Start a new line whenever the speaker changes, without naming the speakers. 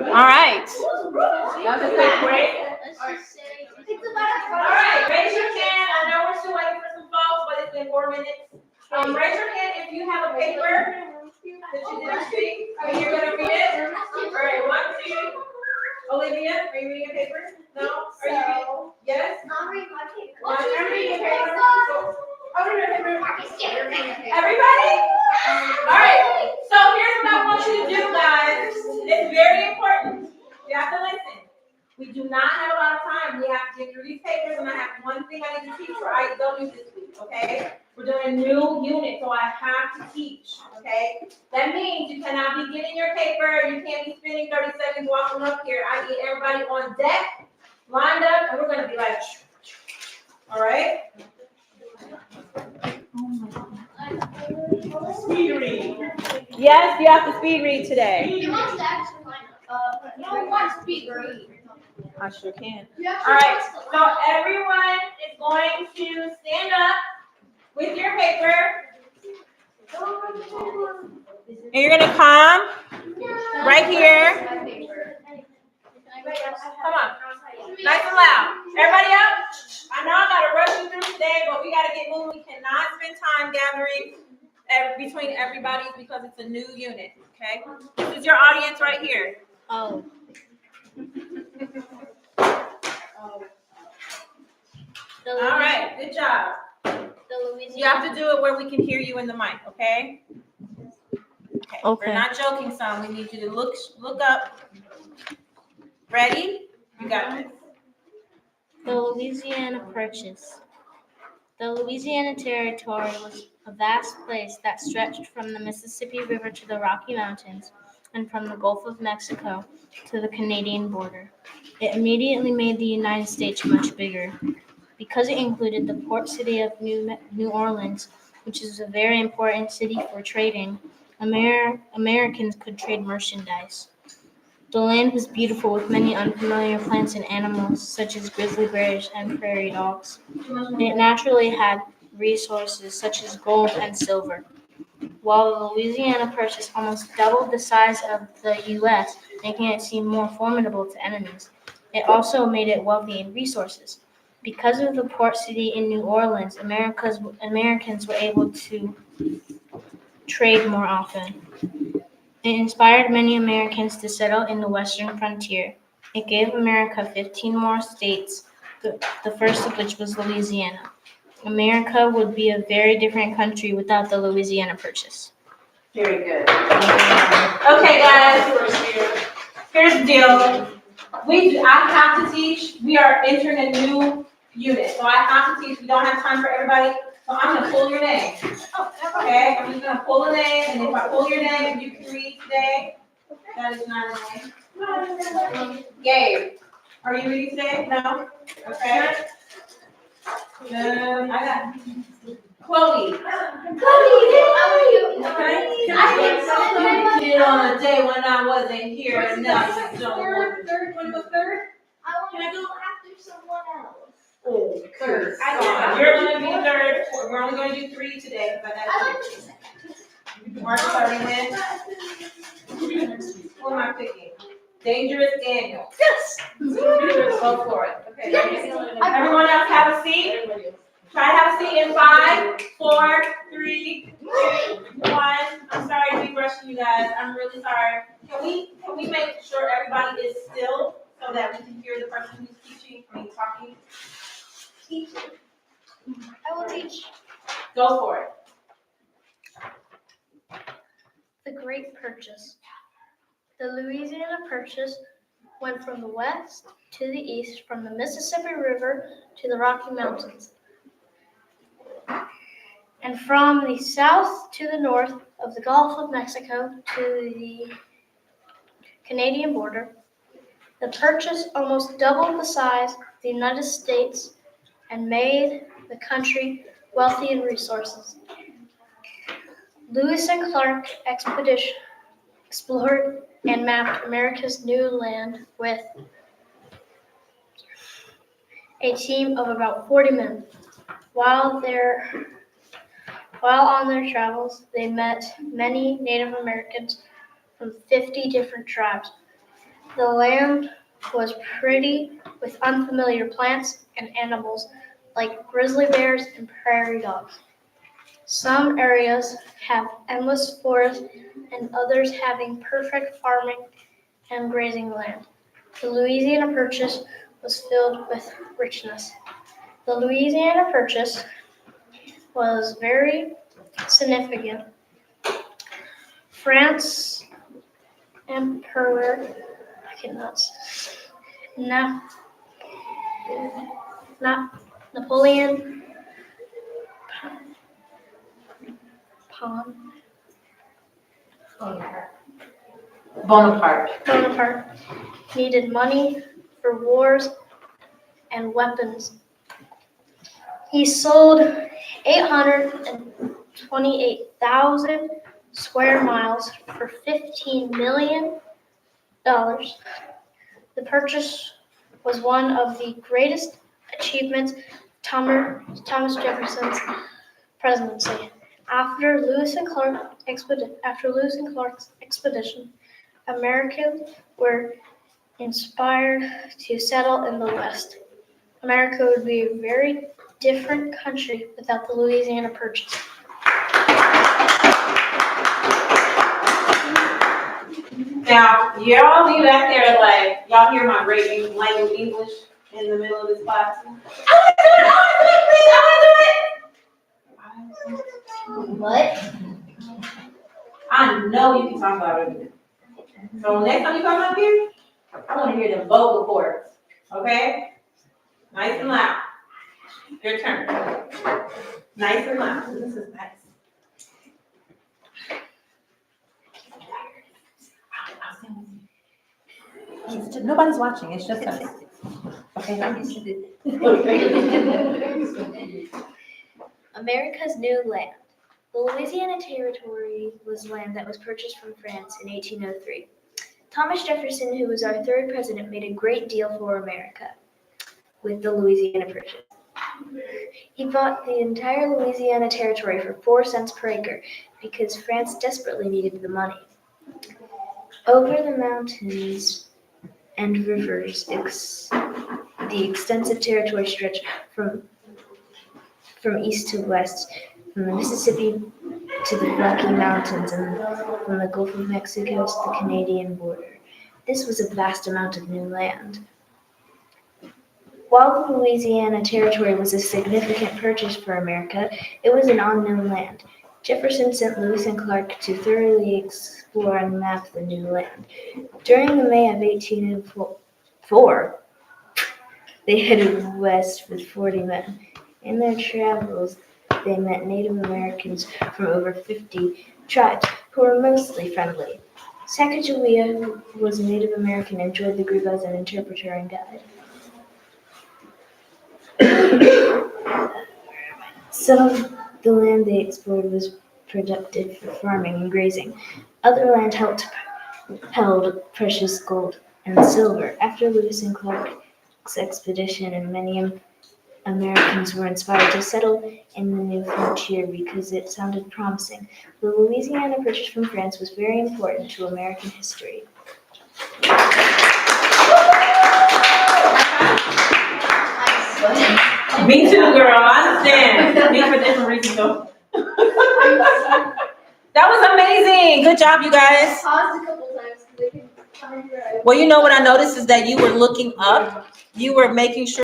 All right. That's a quick break. All right, raise your hand. I know we're still waiting for some folks, but it's been 4 minutes. Raise your hand if you have a paper that you didn't see. And you're going to read it. All right, 1, 2. Olivia, are you reading a paper? No? Are you reading? Yes?
I'm reading my paper.
I'm reading a paper. Everybody? All right. So here's what I want you to do, guys. It's very important. You have to listen. We do not have a lot of time. We have to get through these papers, and I have one thing I need to teach for IW this week, okay? We're doing a new unit, so I have to teach, okay? That means you cannot be getting your paper, you can't be spending 30 seconds walking up here. I need everybody on deck, lined up, and we're gonna be like, all right? Speed read. Yes, you have to speed read today.
You must actually want speed read.
I sure can. All right, so everyone is going to stand up with your paper. And you're going to come right here. Come on. Nice and loud. Everybody up? I know I got to rush you through today, but we got to get moving. We cannot spend time gathering between everybody because it's a new unit, okay? This is your audience right here.
Oh.
All right, good job. You have to do it where we can hear you in the mic, okay? Okay. We're not joking, son. We need you to look up. Ready? You got this.
The Louisiana Purchase. The Louisiana Territory was a vast place that stretched from the Mississippi River to the Rocky Mountains and from the Gulf of Mexico to the Canadian border. It immediately made the United States much bigger. Because it included the port city of New Orleans, which is a very important city for trading, Americans could trade merchandise. The land was beautiful with many unfamiliar plants and animals, such as grizzly bears and prairie dogs. It naturally had resources such as gold and silver. While the Louisiana Purchase almost doubled the size of the U.S., making it seem more formidable to enemies, it also made it wealthy in resources. Because of the port city in New Orleans, Americans were able to trade more often. It inspired many Americans to settle in the western frontier. It gave America 15 more states, the first of which was Louisiana. America would be a very different country without the Louisiana Purchase.
Very good. Okay, guys. Here's the deal. I have to teach. We are entering a new unit, so I have to teach. We don't have time for everybody, so I'm gonna pull your name. Okay, I'm just gonna pull a name, and if I pull your name, you can read today. That is not a name. Gabe, are you reading today? No. Okay. I got Chloe. Okay. I did on a day when I wasn't here. And now you don't want
Third. Want to go third?
Can I go
after someone else?
Oh, third. You're going to be third. We're only going to do 3 today. But that's Mark starting with. Who am I picking? Dangerous Daniel.
Yes.
Go for it. Okay. Everyone else have a seat. Try to have a seat in 5, 4, 3, 2, 1. I'm sorry to be rushing you guys. I'm really sorry. Can we make sure everybody is still so that we can hear the person who's talking? Teach.
I will teach.
Go for it.
The Great Purchase. The Louisiana Purchase went from the west to the east, from the Mississippi River to the Rocky Mountains, and from the south to the north of the Gulf of Mexico to the Canadian border. The purchase almost doubled the size of the United States and made the country wealthy in resources. Lewis and Clark explored and mapped America's new land with a team of about 40 men. While on their travels, they met many Native Americans from 50 different tribes. The land was pretty with unfamiliar plants and animals like grizzly bears and prairie dogs. Some areas have endless forests and others having perfect farming and grazing land. The Louisiana Purchase was filled with richness. The Louisiana Purchase was very significant. France Emperor, I cannot, Na, Na, Napoleon Bonaparte needed money for wars and weapons. He sold 828,000 square miles for $15 million. The purchase was one of the greatest achievements of Thomas Jefferson's presidency. After Lewis and Clark's expedition, Americans were inspired to settle in the West. America would be a very different country without the Louisiana Purchase.
Now, y'all be back there like, y'all hear my great language English in the middle of this class? I want to do it,
What?
I know you can talk about it. So next time you come up here, I want to hear the vocal cords, okay? Nice and loud. Your turn. Nice and loud. This is nice. Nobody's watching. It's just us. Okay.
America's new land. The Louisiana Territory was land that was purchased from France in 1803. Thomas Jefferson, who was our third president, made a great deal for America with the Louisiana Purchase. He bought the entire Louisiana Territory for 4 cents per acre because France desperately needed the money. Over the mountains and rivers, the extensive territory stretched from east to west, from the Mississippi to the Rocky Mountains, and from the Gulf of Mexico to the Canadian border. This was a vast amount of new land. While the Louisiana Territory was a significant purchase for America, it was an unknown land. Jefferson sent Lewis and Clark to thoroughly explore and map the new land. During the May of 1804, they headed west with 40 men. In their travels, they met Native Americans from over 50 tribes who were mostly friendly. Sacagawea was a Native American and joined the group as an interpreter and guide. Some of the land they explored was productive for farming and grazing. Other land held precious gold and silver. After Lewis and Clark's expedition, and many Americans were inspired to settle in the new frontier because it sounded promising. The Louisiana Purchase from France was very important to American history.
Me too, girl. I understand. Me for different reasons, though. That was amazing. Good job, you guys.
Paused a couple times because they can.
Well, you know what I noticed is that you were looking up. You were making sure